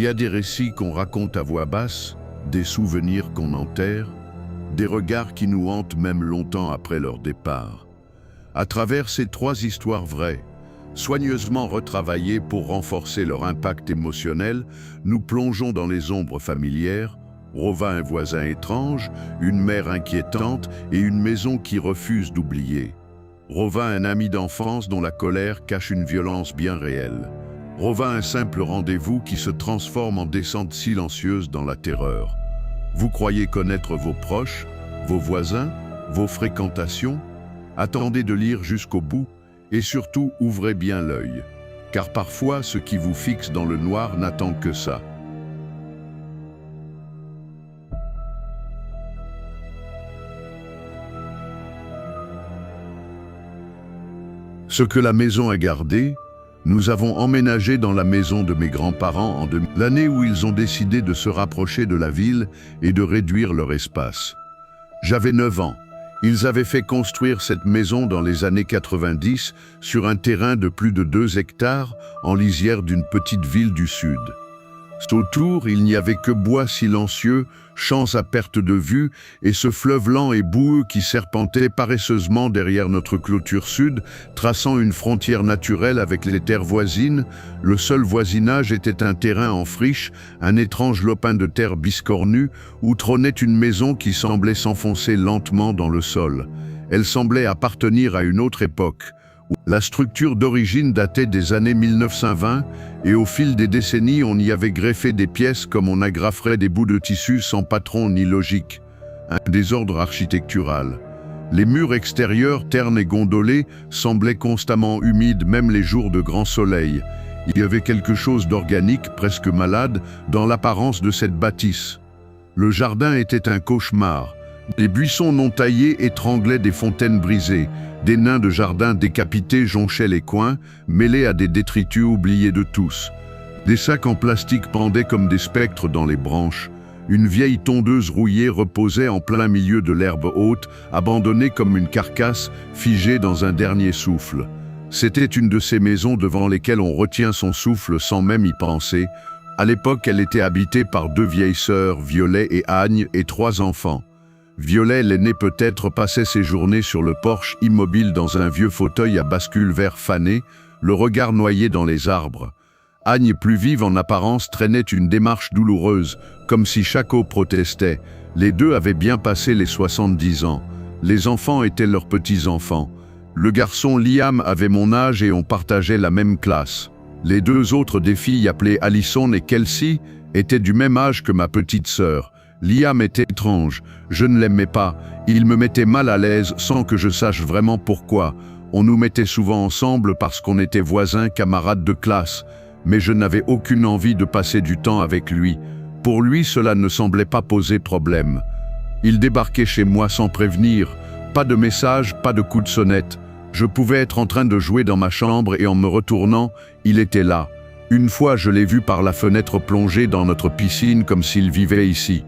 y a des récits qu'on raconte à voix basse, des souvenirs qu'on enterre, des regards qui nous hantent même longtemps après leur départ. À travers ces 3 histoires vraies, soigneusement retravaillées pour renforcer leur impact émotionnel, nous plongeons dans les ombres familières, Rova un voisin étrange, une mère inquiétante et une maison qui refuse d'oublier. Rova un ami d'enfance dont la colère cache une violence bien réelle. Rova un simple rendez-vous qui se transforme en descente silencieuse dans la terreur. Vous croyez connaître vos proches, vos voisins, vos fréquentations? Attendez de lire jusqu'au bout et surtout ouvrez bien l'œil, car parfois ce qui vous fixe dans le noir n'attend que ça. Ce que la maison a gardé, nous avons emménagé dans la maison de mes grands-parents en l'année où ils ont décidé de se rapprocher de la ville et de réduire leur espace. J'avais 9 ans. Ils avaient fait construire cette maison dans les années 90 sur un terrain de plus de 2 hectares en lisière d'une petite ville du sud. Autour, il n'y avait que bois silencieux, champs à perte de vue et ce fleuve lent et boueux qui serpentait paresseusement derrière notre clôture sud, traçant une frontière naturelle avec les terres voisines. Le seul voisinage était un terrain en friche, un étrange lopin de terre biscornu, où trônait une maison qui semblait s'enfoncer lentement dans le sol. Elle semblait appartenir à une autre époque. La structure d'origine datait des années 1920 et au fil des décennies on y avait greffé des pièces comme on agrafferait des bouts de tissu sans patron ni logique. Un désordre architectural. Les murs extérieurs, ternes et gondolés, semblaient constamment humides même les jours de grand soleil. Il y avait quelque chose d'organique, presque malade, dans l'apparence de cette bâtisse. Le jardin était un cauchemar. Des buissons non taillés étranglaient des fontaines brisées. Des nains de jardin décapités jonchaient les coins, mêlés à des détritus oubliés de tous. Des sacs en plastique pendaient comme des spectres dans les branches. Une vieille tondeuse rouillée reposait en plein milieu de l'herbe haute, abandonnée comme une carcasse, figée dans un dernier souffle. C'était une de ces maisons devant lesquelles on retient son souffle sans même y penser. À l'époque, elle était habitée par 2 vieilles sœurs, Violet et Agne, et 3 enfants. Violet, l'aînée peut-être, passait ses journées sur le porche, immobile dans un vieux fauteuil à bascule vert fané, le regard noyé dans les arbres. Agne, plus vive en apparence, traînait une démarche douloureuse, comme si chaque os protestait. Les 2 avaient bien passé les 70 ans. Les enfants étaient leurs petits-enfants. Le garçon Liam avait mon âge et on partageait la même classe. Les 2 autres des filles appelées Alison et Kelsey étaient du même âge que ma petite sœur. Liam était étrange, je ne l'aimais pas, il me mettait mal à l'aise sans que je sache vraiment pourquoi. On nous mettait souvent ensemble parce qu'on était voisins, camarades de classe, mais je n'avais aucune envie de passer du temps avec lui. Pour lui, cela ne semblait pas poser problème. Il débarquait chez moi sans prévenir, pas de message, pas de coup de sonnette. Je pouvais être en train de jouer dans ma chambre et en me retournant, il était là. Une fois, je l'ai vu par la fenêtre plonger dans notre piscine comme s'il vivait ici.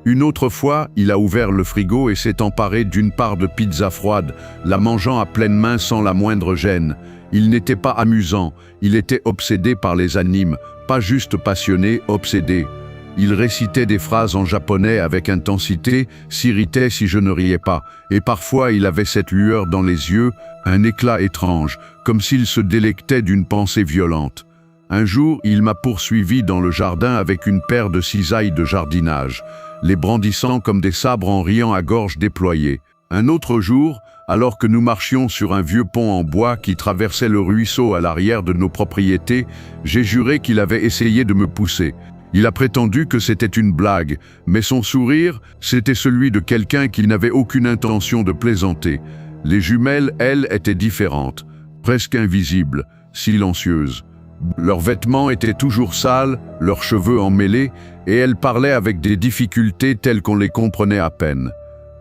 Une autre fois, il a ouvert le frigo et s'est emparé d'une part de pizza froide, la mangeant à pleine main sans la moindre gêne. Il n'était pas amusant, il était obsédé par les animes, pas juste passionné, obsédé. Il récitait des phrases en japonais avec intensité, s'irritait si je ne riais pas, et parfois il avait cette lueur dans les yeux, un éclat étrange, comme s'il se délectait d'une pensée violente. Un jour, il m'a poursuivi dans le jardin avec une paire de cisailles de jardinage, les brandissant comme des sabres en riant à gorge déployée. Un autre jour, alors que nous marchions sur un vieux pont en bois qui traversait le ruisseau à l'arrière de nos propriétés, j'ai juré qu'il avait essayé de me pousser. Il a prétendu que c'était une blague, mais son sourire, c'était celui de quelqu'un qui n'avait aucune intention de plaisanter. Les jumelles, elles, étaient différentes, presque invisibles, silencieuses. Leurs vêtements étaient toujours sales, leurs cheveux emmêlés, et elles parlaient avec des difficultés telles qu'on les comprenait à peine.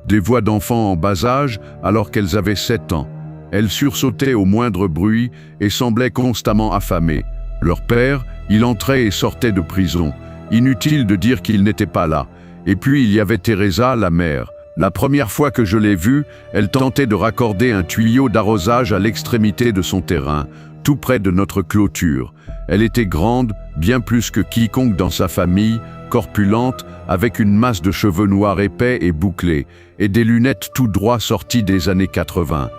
Des voix d'enfants en bas âge, alors qu'elles avaient 7 ans. Elles sursautaient au moindre bruit et semblaient constamment affamées. Leur père, il entrait et sortait de prison. Inutile de dire qu'il n'était pas là. Et puis il y avait Teresa, la mère. La première fois que je l'ai vue, elle tentait de raccorder un tuyau d'arrosage à l'extrémité de son terrain. tout près de notre clôture. Elle était grande, bien plus que quiconque dans sa famille, corpulente, avec une masse de cheveux noirs épais et bouclés, et des lunettes tout droit sorties des années 80.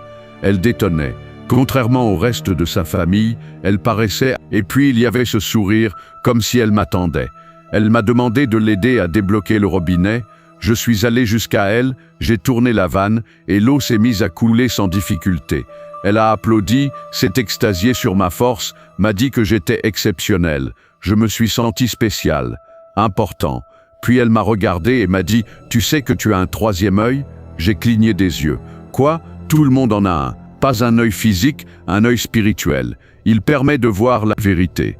Elle détonnait. Contrairement au reste de sa famille, elle paraissait, et puis il y avait ce sourire, comme si elle m'attendait. Elle m'a demandé de l'aider à débloquer le robinet. Je suis allé jusqu'à elle, j'ai tourné la vanne, et l'eau s'est mise à couler sans difficulté. Elle a applaudi, s'est extasiée sur ma force, m'a dit que j'étais exceptionnel. Je me suis senti spécial, important. Puis elle m'a regardé et m'a dit « Tu sais que tu as un troisième œil ?» J'ai cligné des yeux. « Quoi ? Tout le monde en a un. Pas un œil physique, un œil spirituel. Il permet de voir la vérité. »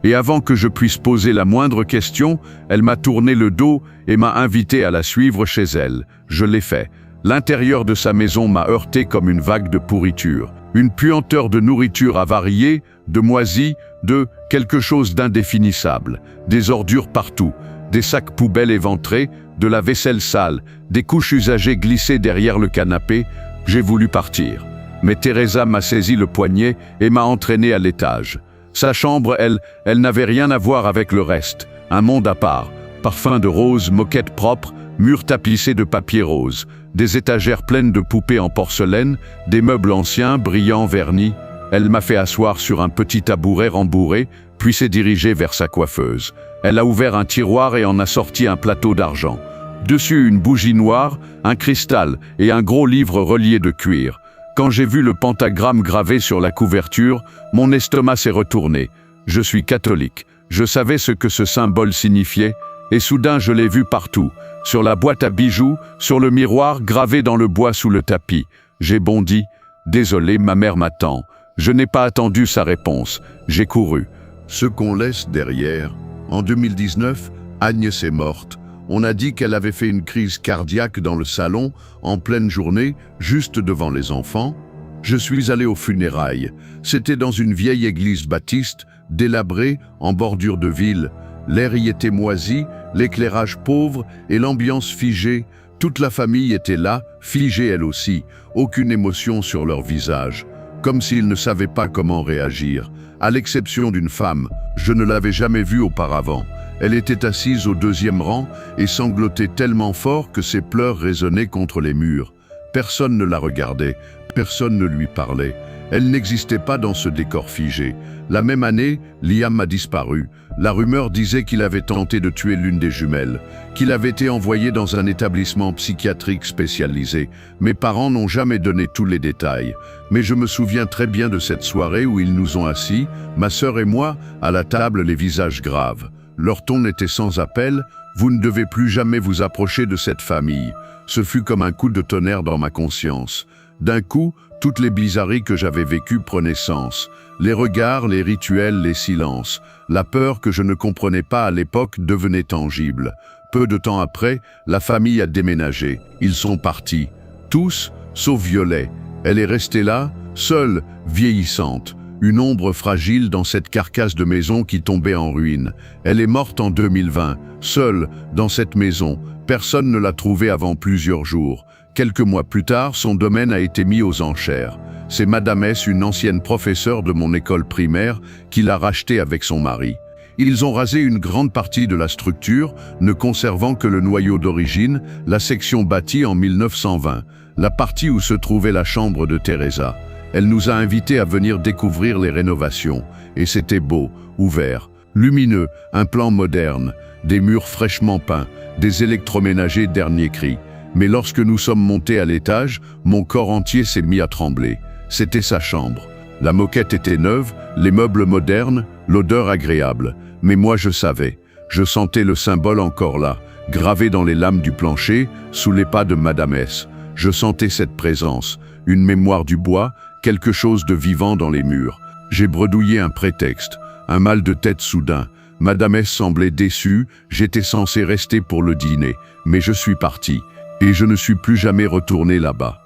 Et avant que je puisse poser la moindre question, elle m'a tourné le dos et m'a invité à la suivre chez elle. Je l'ai fait. L'intérieur de sa maison m'a heurté comme une vague de pourriture. Une puanteur de nourriture avariée, de moisie, de quelque chose d'indéfinissable. Des ordures partout, des sacs poubelles éventrés, de la vaisselle sale, des couches usagées glissées derrière le canapé. J'ai voulu partir. Mais Teresa m'a saisi le poignet et m'a entraîné à l'étage. Sa chambre, elle n'avait rien à voir avec le reste. Un monde à part. Parfum de rose, moquette propre, murs tapissés de papier rose, des étagères pleines de poupées en porcelaine, des meubles anciens, brillants, vernis. Elle m'a fait asseoir sur un petit tabouret rembourré, puis s'est dirigée vers sa coiffeuse. Elle a ouvert un tiroir et en a sorti un plateau d'argent. Dessus, une bougie noire, un cristal et un gros livre relié de cuir. Quand j'ai vu le pentagramme gravé sur la couverture, mon estomac s'est retourné. Je suis catholique. Je savais ce que ce symbole signifiait, et soudain je l'ai vu partout. Sur la boîte à bijoux, sur le miroir, gravé dans le bois sous le tapis. J'ai bondi. Désolé, ma mère m'attend. Je n'ai pas attendu sa réponse. J'ai couru. Ce qu'on laisse derrière. En 2019, Agnès est morte. On a dit qu'elle avait fait une crise cardiaque dans le salon, en pleine journée, juste devant les enfants. Je suis allé aux funérailles. C'était dans une vieille église baptiste, délabrée, en bordure de ville. L'air y était moisi, l'éclairage pauvre et l'ambiance figée. Toute la famille était là, figée elle aussi, aucune émotion sur leur visage, comme s'ils ne savaient pas comment réagir. À l'exception d'une femme, je ne l'avais jamais vue auparavant. Elle était assise au deuxième rang et sanglotait tellement fort que ses pleurs résonnaient contre les murs. Personne ne la regardait, personne ne lui parlait. Elle n'existait pas dans ce décor figé. La même année, Liam a disparu. La rumeur disait qu'il avait tenté de tuer l'une des jumelles, qu'il avait été envoyé dans un établissement psychiatrique spécialisé. Mes parents n'ont jamais donné tous les détails. Mais je me souviens très bien de cette soirée où ils nous ont assis, ma sœur et moi, à la table, les visages graves. Leur ton était sans appel, « Vous ne devez plus jamais vous approcher de cette famille ». Ce fut comme un coup de tonnerre dans ma conscience. D'un coup, toutes les bizarreries que j'avais vécues prenaient sens. Les regards, les rituels, les silences. La peur que je ne comprenais pas à l'époque devenait tangible. Peu de temps après, la famille a déménagé. Ils sont partis. Tous, sauf Violet. Elle est restée là, seule, vieillissante. Une ombre fragile dans cette carcasse de maison qui tombait en ruine. Elle est morte en 2020, seule, dans cette maison. Personne ne l'a trouvée avant plusieurs jours. Quelques mois plus tard, son domaine a été mis aux enchères. C'est Madame S, une ancienne professeure de mon école primaire, qui l'a rachetée avec son mari. Ils ont rasé une grande partie de la structure, ne conservant que le noyau d'origine, la section bâtie en 1920, la partie où se trouvait la chambre de Teresa. Elle nous a invités à venir découvrir les rénovations. Et c'était beau, ouvert, lumineux, un plan moderne, des murs fraîchement peints, des électroménagers dernier cri. Mais lorsque nous sommes montés à l'étage, mon corps entier s'est mis à trembler. C'était sa chambre. La moquette était neuve, les meubles modernes, l'odeur agréable. Mais moi je savais. Je sentais le symbole encore là, gravé dans les lames du plancher, sous les pas de Madame S. Je sentais cette présence, une mémoire du bois, quelque chose de vivant dans les murs. J'ai bredouillé un prétexte, un mal de tête soudain. Madame S semblait déçue, j'étais censé rester pour le dîner, mais je suis parti, et je ne suis plus jamais retourné là-bas.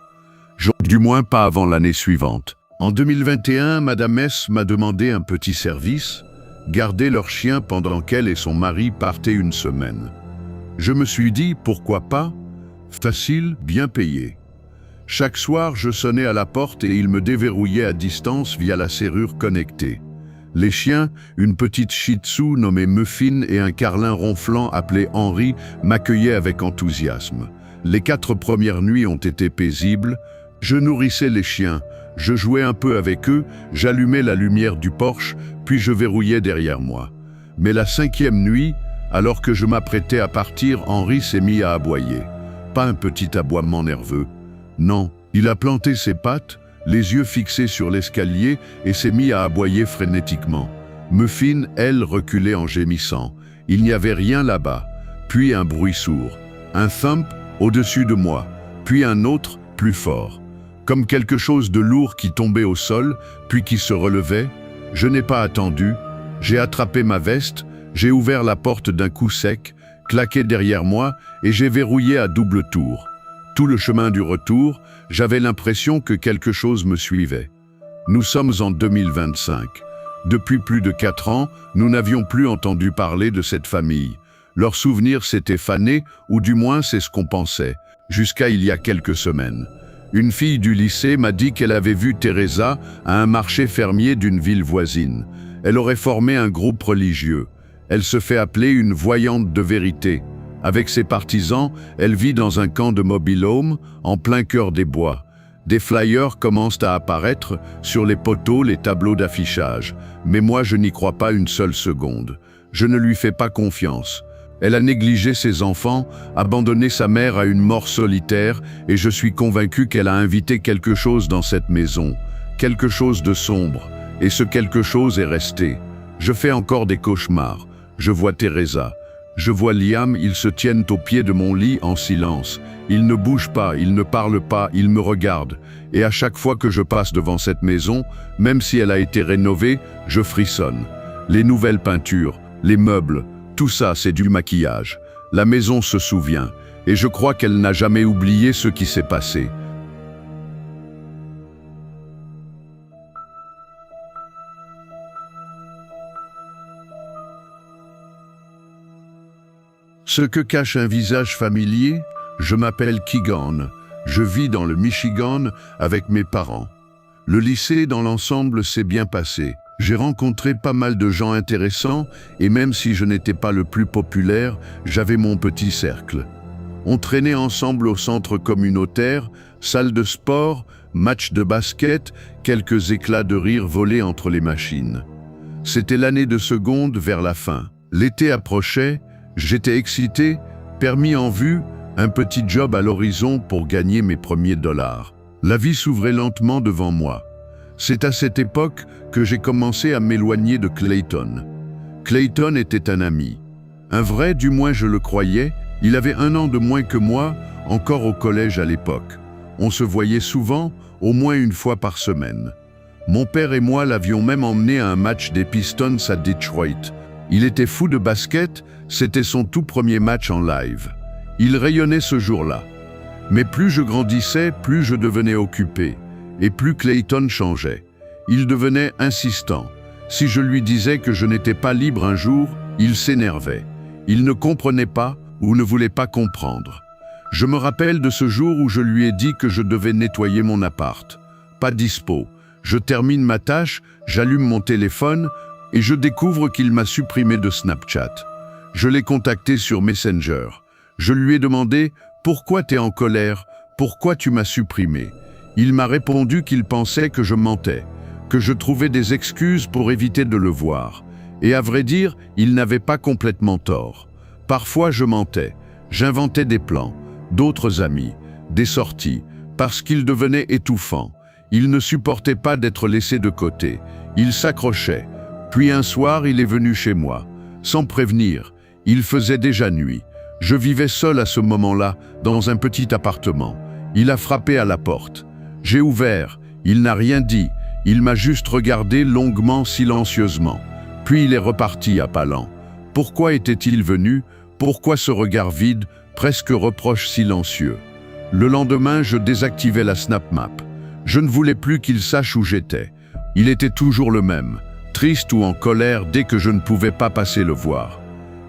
Du moins pas avant l'année suivante. En 2021, Madame S m'a demandé un petit service, garder leur chien pendant qu'elle et son mari partaient une semaine. Je me suis dit, pourquoi pas? Facile, bien payé. Chaque soir, je sonnais à la porte et il me déverrouillait à distance via la serrure connectée. Les chiens, une petite shih tzu nommée Muffin et un carlin ronflant appelé Henry, m'accueillaient avec enthousiasme. Les 4 premières nuits ont été paisibles. Je nourrissais les chiens, je jouais un peu avec eux, j'allumais la lumière du porche, puis je verrouillais derrière moi. Mais la 5e nuit, alors que je m'apprêtais à partir, Henry s'est mis à aboyer. Pas un petit aboiement nerveux. Non, il a planté ses pattes, les yeux fixés sur l'escalier et s'est mis à aboyer frénétiquement. Muffin, elle, reculait en gémissant. Il n'y avait rien là-bas. Puis un bruit sourd. Un thump au-dessus de moi. Puis un autre, plus fort. Comme quelque chose de lourd qui tombait au sol, puis qui se relevait. Je n'ai pas attendu. J'ai attrapé ma veste, j'ai ouvert la porte d'un coup sec, claqué derrière moi et j'ai verrouillé à double tour. Tout le chemin du retour, j'avais l'impression que quelque chose me suivait. Nous sommes en 2025. Depuis plus de 4 ans, nous n'avions plus entendu parler de cette famille. Leurs souvenirs s'étaient fanés, ou du moins c'est ce qu'on pensait, jusqu'à il y a quelques semaines. Une fille du lycée m'a dit qu'elle avait vu Teresa à un marché fermier d'une ville voisine. Elle aurait formé un groupe religieux. Elle se fait appeler une voyante de vérité. Avec ses partisans, elle vit dans un camp de mobile home, en plein cœur des bois. Des flyers commencent à apparaître sur les poteaux, les tableaux d'affichage. Mais moi, je n'y crois pas une seule seconde. Je ne lui fais pas confiance. Elle a négligé ses enfants, abandonné sa mère à une mort solitaire, et je suis convaincu qu'elle a invité quelque chose dans cette maison. Quelque chose de sombre. Et ce quelque chose est resté. Je fais encore des cauchemars. Je vois Teresa. Je vois Liam, ils se tiennent au pied de mon lit en silence. Ils ne bougent pas, ils ne parlent pas, ils me regardent. Et à chaque fois que je passe devant cette maison, même si elle a été rénovée, je frissonne. Les nouvelles peintures, les meubles, tout ça c'est du maquillage. La maison se souvient, et je crois qu'elle n'a jamais oublié ce qui s'est passé. Ce que cache un visage familier, je m'appelle Keegan. Je vis dans le Michigan avec mes parents. Le lycée dans l'ensemble s'est bien passé. J'ai rencontré pas mal de gens intéressants et même si je n'étais pas le plus populaire, j'avais mon petit cercle. On traînait ensemble au centre communautaire, salle de sport, match de basket, quelques éclats de rire volés entre les machines. C'était l'année de seconde vers la fin. L'été approchait. J'étais excité, permis en vue, un petit job à l'horizon pour gagner mes premiers dollars. La vie s'ouvrait lentement devant moi. C'est à cette époque que j'ai commencé à m'éloigner de Clayton. Clayton était un ami. Un vrai, du moins je le croyais, il avait 1 an de moins que moi, encore au collège à l'époque. On se voyait souvent, au moins 1 fois par semaine. Mon père et moi l'avions même emmené à un match des Pistons à Detroit. Il était fou de basket, c'était son tout premier match en live. Il rayonnait ce jour-là. Mais plus je grandissais, plus je devenais occupé. Et plus Clayton changeait. Il devenait insistant. Si je lui disais que je n'étais pas libre un jour, il s'énervait. Il ne comprenait pas ou ne voulait pas comprendre. Je me rappelle de ce jour où je lui ai dit que je devais nettoyer mon appart. Pas dispo. Je termine ma tâche, j'allume mon téléphone, et je découvre qu'il m'a supprimé de Snapchat. Je l'ai contacté sur Messenger. Je lui ai demandé « Pourquoi t'es en colère? Pourquoi tu m'as supprimé ?» Il m'a répondu qu'il pensait que je mentais, que je trouvais des excuses pour éviter de le voir. Et à vrai dire, il n'avait pas complètement tort. Parfois je mentais, j'inventais des plans, d'autres amis, des sorties, parce qu'il devenait étouffant. Il ne supportait pas d'être laissé de côté. Il s'accrochait. Puis un soir, il est venu chez moi. Sans prévenir, il faisait déjà nuit. Je vivais seul à ce moment-là, dans un petit appartement. Il a frappé à la porte. J'ai ouvert. Il n'a rien dit. Il m'a juste regardé longuement, silencieusement. Puis il est reparti à pas lents. Pourquoi était-il venu? Pourquoi ce regard vide, presque reproche silencieux? Le lendemain, je désactivais la Snap Map. Je ne voulais plus qu'il sache où j'étais. Il était toujours le même. Triste ou en colère dès que je ne pouvais pas passer le voir.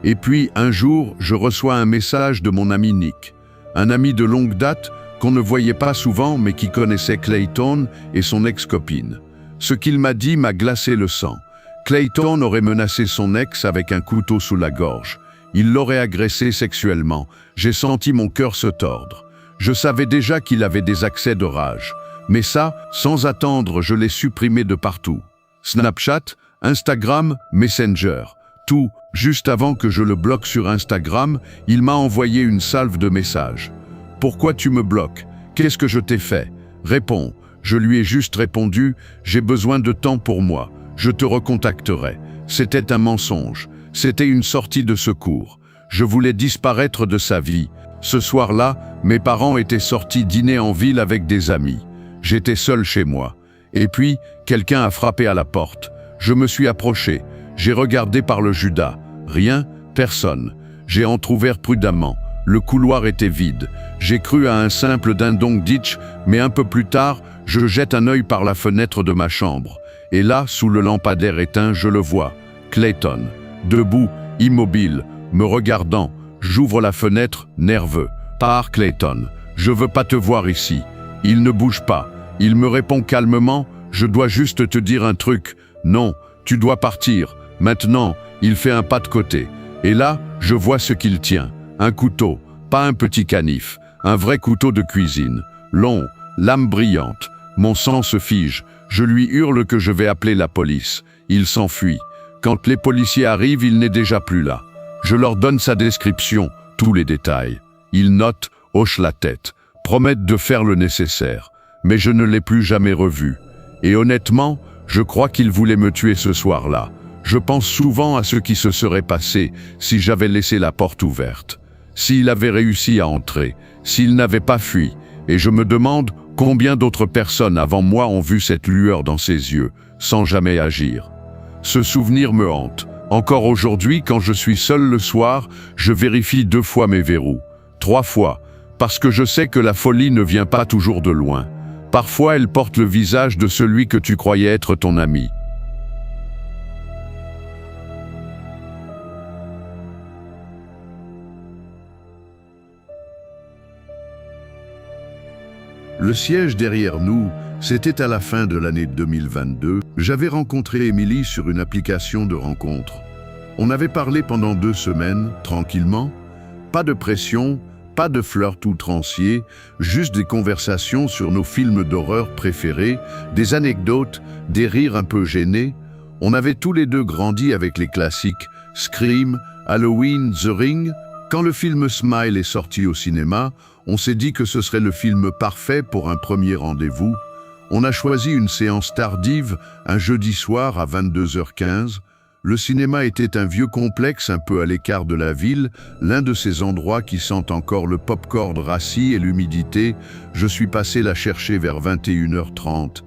Et puis, un jour, je reçois un message de mon ami Nick. Un ami de longue date, qu'on ne voyait pas souvent mais qui connaissait Clayton et son ex-copine. Ce qu'il m'a dit m'a glacé le sang. Clayton aurait menacé son ex avec un couteau sous la gorge. Il l'aurait agressé sexuellement. J'ai senti mon cœur se tordre. Je savais déjà qu'il avait des accès de rage. Mais ça, sans attendre, je l'ai supprimé de partout. Snapchat, Instagram, Messenger. Tout, juste avant que je le bloque sur Instagram, il m'a envoyé une salve de messages. « Pourquoi tu me bloques? Qu'est-ce que je t'ai fait? Réponds. » Je lui ai juste répondu « J'ai besoin de temps pour moi. Je te recontacterai. » C'était un mensonge. C'était une sortie de secours. Je voulais disparaître de sa vie. Ce soir-là, mes parents étaient sortis dîner en ville avec des amis. J'étais seul chez moi. Et puis, quelqu'un a frappé à la porte. Je me suis approché. J'ai regardé par le Judas. Rien, personne. J'ai entrouvert prudemment. Le couloir était vide. J'ai cru à un simple ding-dong ditch, mais un peu plus tard, je jette un œil par la fenêtre de ma chambre. Et là, sous le lampadaire éteint, je le vois. Clayton, debout, immobile, me regardant. J'ouvre la fenêtre, nerveux. Pars, Clayton. Je veux pas te voir ici. Il ne bouge pas. Il me répond calmement. Je dois juste te dire un truc. Non, tu dois partir. Maintenant, il fait un pas de côté. Et là, je vois ce qu'il tient. Un couteau, pas un petit canif. Un vrai couteau de cuisine. Long, lame brillante. Mon sang se fige. Je lui hurle que je vais appeler la police. Il s'enfuit. Quand les policiers arrivent, il n'est déjà plus là. Je leur donne sa description, tous les détails. Ils notent, hochent la tête, promettent de faire le nécessaire. Mais je ne l'ai plus jamais revu. Et honnêtement, je crois qu'il voulait me tuer ce soir-là. Je pense souvent à ce qui se serait passé si j'avais laissé la porte ouverte. S'il avait réussi à entrer, s'il n'avait pas fui. Et je me demande combien d'autres personnes avant moi ont vu cette lueur dans ses yeux, sans jamais agir. Ce souvenir me hante. Encore aujourd'hui, quand je suis seul le soir, je vérifie 2 fois mes verrous. 3 fois, parce que je sais que la folie ne vient pas toujours de loin. Parfois, elle porte le visage de celui que tu croyais être ton ami. Le siège derrière nous, c'était à la fin de l'année 2022. J'avais rencontré Émilie sur une application de rencontre. On avait parlé pendant 2 semaines, tranquillement. Pas de pression, pas de flirt outrancier, juste des conversations sur nos films d'horreur préférés, des anecdotes, des rires un peu gênés. On avait tous les deux grandi avec les classiques Scream, Halloween, The Ring. Quand le film Smile est sorti au cinéma, on s'est dit que ce serait le film parfait pour un premier rendez-vous. On a choisi une séance tardive, un jeudi soir à 22h15. Le cinéma était un vieux complexe un peu à l'écart de la ville, l'un de ces endroits qui sentent encore le pop-corn rassis et l'humidité. Je suis passé la chercher vers 21h30.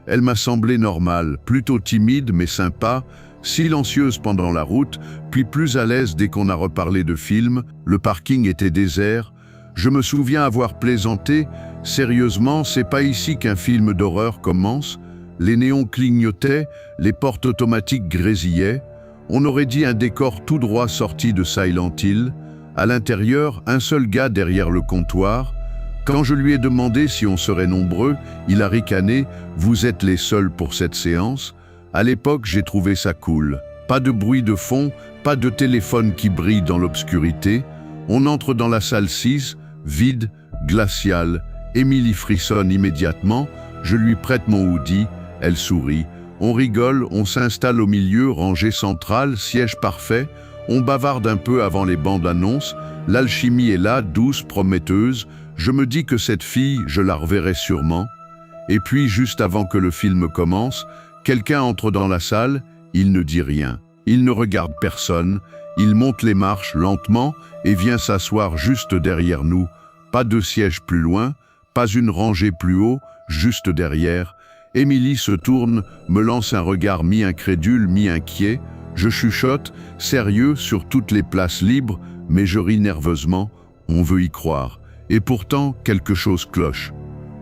Elle m'a semblé normale, plutôt timide mais sympa, silencieuse pendant la route, puis plus à l'aise dès qu'on a reparlé de film. Le parking était désert. Je me souviens avoir plaisanté. Sérieusement, c'est pas ici qu'un film d'horreur commence. Les néons clignotaient, les portes automatiques grésillaient. On aurait dit un décor tout droit sorti de Silent Hill. À l'intérieur, un seul gars derrière le comptoir. Quand je lui ai demandé si on serait nombreux, il a ricané « Vous êtes les seuls pour cette séance ?» À l'époque, j'ai trouvé ça cool. Pas de bruit de fond, pas de téléphone qui brille dans l'obscurité. On entre dans la salle 6, vide, glaciale. Émilie frissonne immédiatement. Je lui prête mon hoodie. Elle sourit. On rigole, on s'installe au milieu, rangée centrale, siège parfait. On bavarde un peu avant les bandes annonces. L'alchimie est là, douce, prometteuse. Je me dis que cette fille, je la reverrai sûrement. Et puis, juste avant que le film commence, quelqu'un entre dans la salle. Il ne dit rien. Il ne regarde personne. Il monte les marches lentement et vient s'asseoir juste derrière nous. Pas 2 sièges plus loin, pas une rangée plus haut, juste derrière. Émilie se tourne, me lance un regard mi-incrédule, mi-inquiet. Je chuchote, sérieux, sur toutes les places libres, mais je ris nerveusement. On veut y croire. Et pourtant, quelque chose cloche.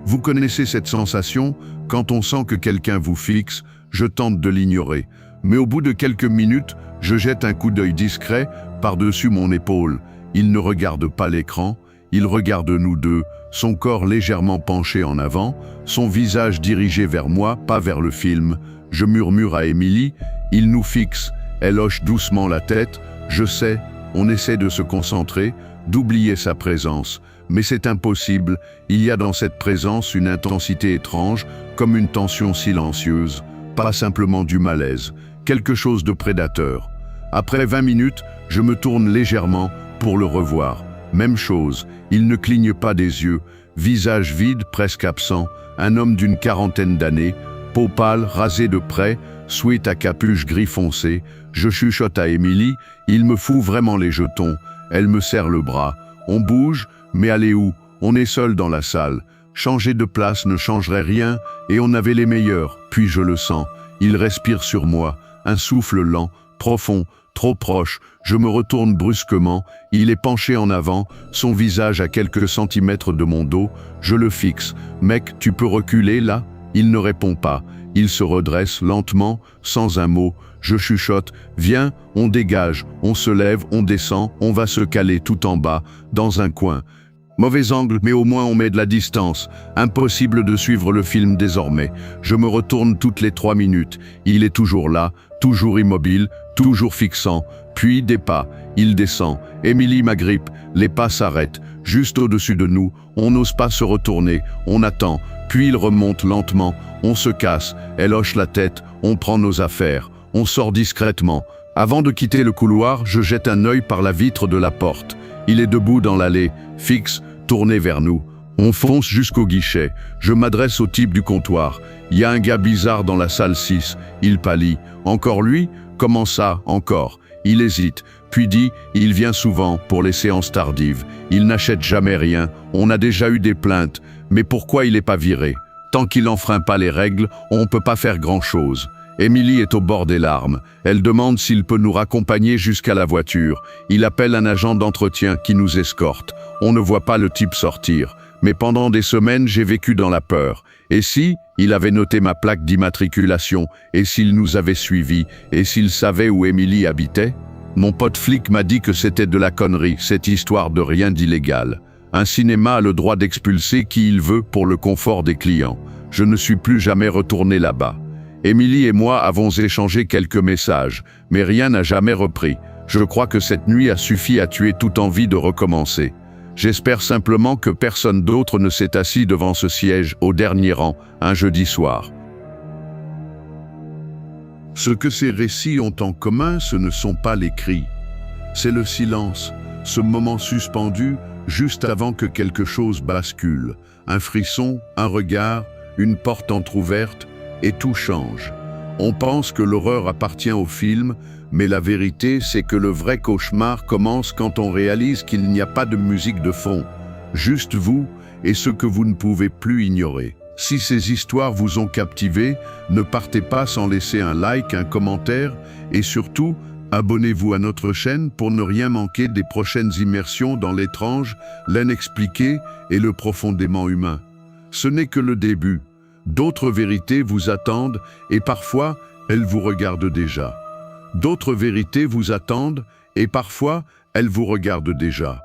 Vous connaissez cette sensation? Quand on sent que quelqu'un vous fixe, je tente de l'ignorer. Mais au bout de quelques minutes, je jette un coup d'œil discret par-dessus mon épaule. Il ne regarde pas l'écran. Il regarde nous deux, son corps légèrement penché en avant, son visage dirigé vers moi, pas vers le film. Je murmure à Émilie, il nous fixe. Elle hoche doucement la tête. Je sais, on essaie de se concentrer, d'oublier sa présence. Mais c'est impossible, il y a dans cette présence une intensité étrange, comme une tension silencieuse, pas simplement du malaise, quelque chose de prédateur. Après 20 minutes, je me tourne légèrement pour le revoir. Même chose, il ne cligne pas des yeux, visage vide, presque absent, un homme d'une quarantaine d'années, peau pâle, rasée de près, sweat à capuche gris foncé. Je chuchote à Émilie, il me fout vraiment les jetons. Elle me serre le bras. On bouge, mais allez où? On est seul dans la salle. Changer de place ne changerait rien, et on avait les meilleurs. Puis je le sens. Il respire sur moi, un souffle lent, profond, trop proche. Je me retourne brusquement. Il est penché en avant, son visage à quelques centimètres de mon dos. Je le fixe. Mec, tu peux reculer là? Il ne répond pas. Il se redresse lentement, sans un mot. Je chuchote, viens, on dégage, on se lève, on descend, on va se caler tout en bas, dans un coin. Mauvais angle, mais au moins on met de la distance. Impossible de suivre le film désormais. Je me retourne toutes les 3 minutes. Il est toujours là, toujours immobile, toujours fixant. Puis des pas, il descend. Émilie m'agrippe, les pas s'arrêtent. Juste au-dessus de nous, on n'ose pas se retourner, on attend. Puis il remonte lentement, on se casse, elle hoche la tête, on prend nos affaires. On sort discrètement. Avant de quitter le couloir, je jette un œil par la vitre de la porte. Il est debout dans l'allée, fixe, tourné vers nous. On fonce jusqu'au guichet. Je m'adresse au type du comptoir. Il y a un gars bizarre dans la salle 6. Il pâlit. Encore lui? Comment ça, encore? Il hésite, puis dit, il vient souvent pour les séances tardives. Il n'achète jamais rien. On a déjà eu des plaintes. Mais pourquoi il n'est pas viré? Tant qu'il n'enfreint pas les règles, on ne peut pas faire grand-chose. Émilie est au bord des larmes. Elle demande s'il peut nous raccompagner jusqu'à la voiture. Il appelle un agent d'entretien qui nous escorte. On ne voit pas le type sortir. Mais pendant des semaines, j'ai vécu dans la peur. Et si il avait noté ma plaque d'immatriculation? Et s'il nous avait suivis? Et s'il savait où Émilie habitait? Mon pote flic m'a dit que c'était de la connerie, cette histoire de rien d'illégal. Un cinéma a le droit d'expulser qui il veut pour le confort des clients. Je ne suis plus jamais retourné là-bas. Émilie et moi avons échangé quelques messages, mais rien n'a jamais repris. Je crois que cette nuit a suffi à tuer toute envie de recommencer. J'espère simplement que personne d'autre ne s'est assis devant ce siège au dernier rang, un jeudi soir. Ce que ces récits ont en commun, ce ne sont pas les cris. C'est le silence, ce moment suspendu juste avant que quelque chose bascule. Un frisson, un regard, une porte entr'ouverte, et tout change. On pense que l'horreur appartient au film, mais la vérité, c'est que le vrai cauchemar commence quand on réalise qu'il n'y a pas de musique de fond. Juste vous et ce que vous ne pouvez plus ignorer. Si ces histoires vous ont captivé, ne partez pas sans laisser un like, un commentaire et surtout, abonnez-vous à notre chaîne pour ne rien manquer des prochaines immersions dans l'étrange, l'inexpliqué et le profondément humain. Ce n'est que le début. D'autres vérités vous attendent et parfois, elles vous regardent déjà. D'autres vérités vous attendent et parfois, elles vous regardent déjà.